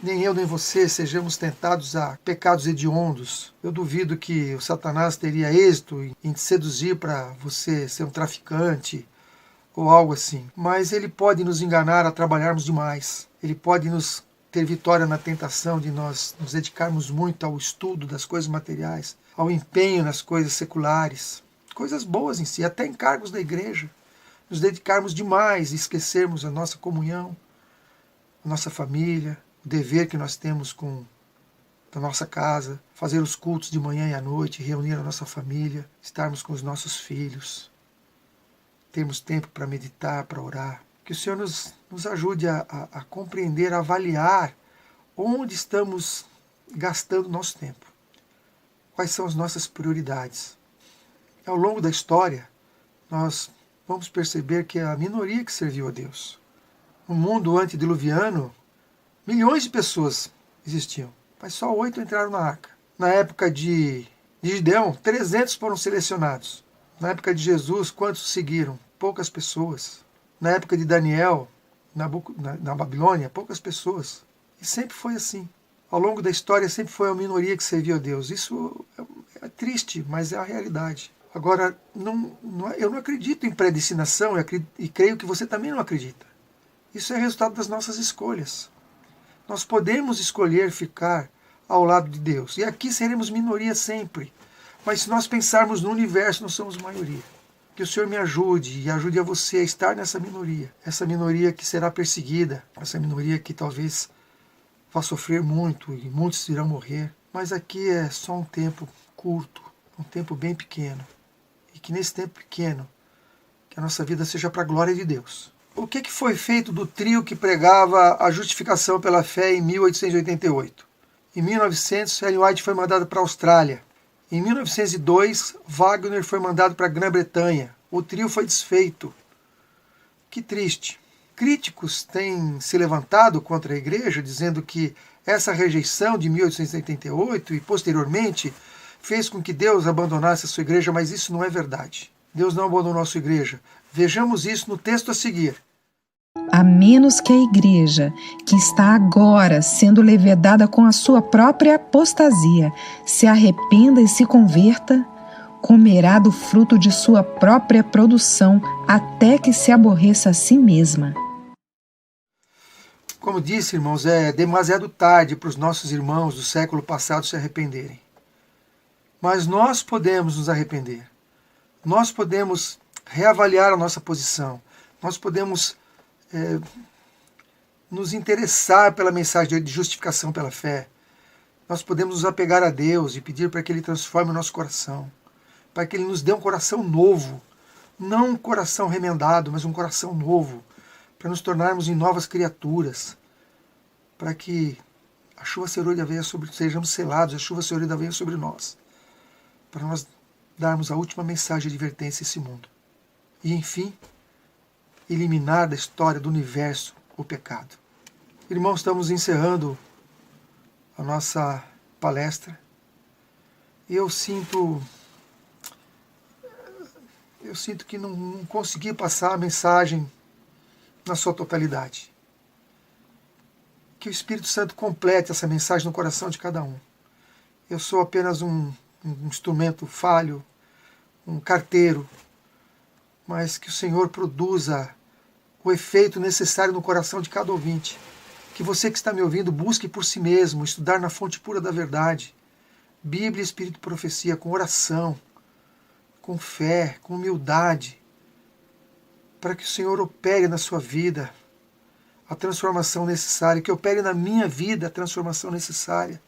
nem eu nem você sejamos tentados a pecados hediondos. Eu duvido que o Satanás teria êxito em te seduzir para você ser um traficante ou algo assim. Mas ele pode nos enganar a trabalharmos demais. Ele pode nos ter vitória na tentação de nós nos dedicarmos muito ao estudo das coisas materiais, ao empenho nas coisas seculares, coisas boas em si, até encargos da igreja. Nos dedicarmos demais e esquecermos a nossa comunhão, a nossa família, o dever que nós temos com a nossa casa, fazer os cultos de manhã e à noite, reunir a nossa família, estarmos com os nossos filhos, termos tempo para meditar, para orar. Que o Senhor nos ajude a compreender, a avaliar onde estamos gastando nosso tempo. Quais são as nossas prioridades. Ao longo da história, nós vamos perceber que é a minoria que serviu a Deus. No mundo antediluviano, milhões de pessoas existiam, mas só 8 entraram na arca. Na época de Gideão, 300 foram selecionados. Na época de Jesus, quantos seguiram? Poucas pessoas. Na época de Daniel, na Babilônia, poucas pessoas. E sempre foi assim. Ao longo da história, sempre foi a minoria que serviu a Deus. Isso é triste, mas é a realidade. Agora, eu não acredito em predestinação e creio que você também não acredita. Isso é resultado das nossas escolhas. Nós podemos escolher ficar ao lado de Deus. E aqui seremos minoria sempre. Mas se nós pensarmos no universo, nós somos maioria. Que o Senhor me ajude e ajude a você a estar nessa minoria. Essa minoria que será perseguida, essa minoria que talvez vá sofrer muito e muitos irão morrer. Mas aqui é só um tempo curto, um tempo bem pequeno. E que nesse tempo pequeno, que a nossa vida seja para a glória de Deus. O que foi feito do trio que pregava a justificação pela fé em 1888? Em 1900, Ellen White foi mandado para a Austrália. Em 1902, Wagner foi mandado para a Grã-Bretanha. O trio foi desfeito. Que triste. Críticos têm se levantado contra a igreja, dizendo que essa rejeição de 1888 e posteriormente fez com que Deus abandonasse a sua igreja, mas isso não é verdade. Deus não abandonou a sua igreja. Vejamos isso no texto a seguir. A menos que a igreja, que está agora sendo levedada com a sua própria apostasia, se arrependa e se converta, comerá do fruto de sua própria produção até que se aborreça a si mesma. Como disse, irmãos, é demasiado tarde para os nossos irmãos do século passado se arrependerem. Mas nós podemos nos arrepender. Nós podemos reavaliar a nossa posição. Nós podemos nos interessar pela mensagem de justificação pela fé. Nós podemos nos apegar a Deus e pedir para que Ele transforme o nosso coração, para que Ele nos dê um coração novo, não um coração remendado, mas um coração novo, para nos tornarmos em novas criaturas, para que a chuva serôdia venha sobre, sejamos selados, a chuva serôdia venha sobre nós, para nós darmos a última mensagem de advertência a esse mundo. E, enfim, eliminar da história do universo o pecado. Irmãos, estamos encerrando a nossa palestra. E eu sinto que não consegui passar a mensagem na sua totalidade. Que o Espírito Santo complete essa mensagem no coração de cada um. Eu sou apenas um instrumento falho, um carteiro, mas que o Senhor produza o efeito necessário no coração de cada ouvinte. Que você que está me ouvindo busque por si mesmo, estudar na fonte pura da verdade, Bíblia, Espírito e Profecia, com oração, com fé, com humildade, para que o Senhor opere na sua vida a transformação necessária, que opere na minha vida a transformação necessária,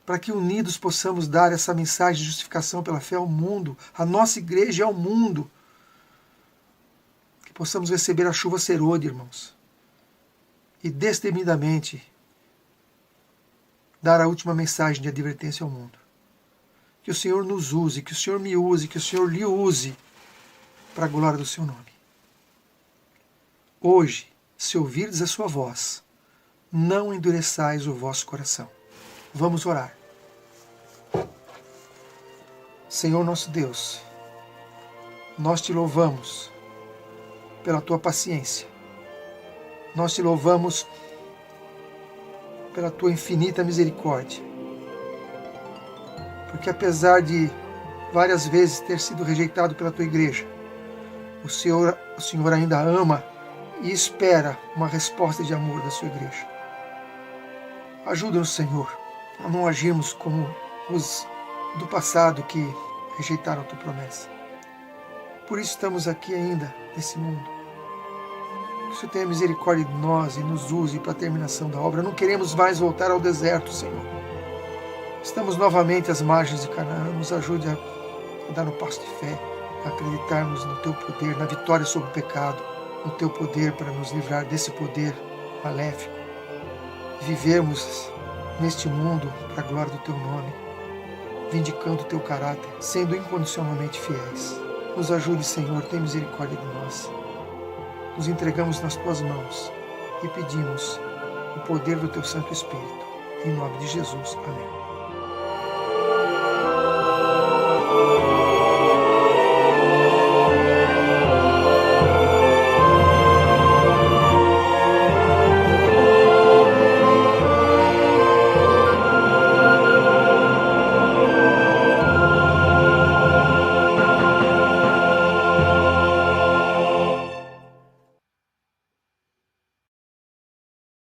para que unidos possamos dar essa mensagem de justificação pela fé ao mundo, à nossa igreja e ao mundo, que possamos receber a chuva serôdia, irmãos, e destemidamente dar a última mensagem de advertência ao mundo. Que o Senhor nos use, que o Senhor me use, que o Senhor lhe use para a glória do seu nome. Hoje, se ouvirdes a sua voz, não endureçais o vosso coração. Vamos orar. Senhor nosso Deus, nós te louvamos pela tua paciência. Nós te louvamos pela tua infinita misericórdia. Porque apesar de várias vezes ter sido rejeitado pela tua igreja, o Senhor ainda ama e espera uma resposta de amor da sua igreja. Ajuda-nos, Senhor, a não agirmos como os do passado que rejeitaram a tua promessa. Por isso estamos aqui ainda, nesse mundo. Que o Senhor tenha misericórdia de nós e nos use para a terminação da obra. Não queremos mais voltar ao deserto, Senhor. Estamos novamente às margens de Canaã. Nos ajude a dar um passo de fé, a acreditarmos no teu poder, na vitória sobre o pecado, no teu poder para nos livrar desse poder maléfico. Vivermos neste mundo para a glória do teu nome, vindicando o teu caráter, sendo incondicionalmente fiéis. Nos ajude, Senhor, tem misericórdia de nós. Nos entregamos nas tuas mãos e pedimos o poder do teu Santo Espírito. Em nome de Jesus. Amém.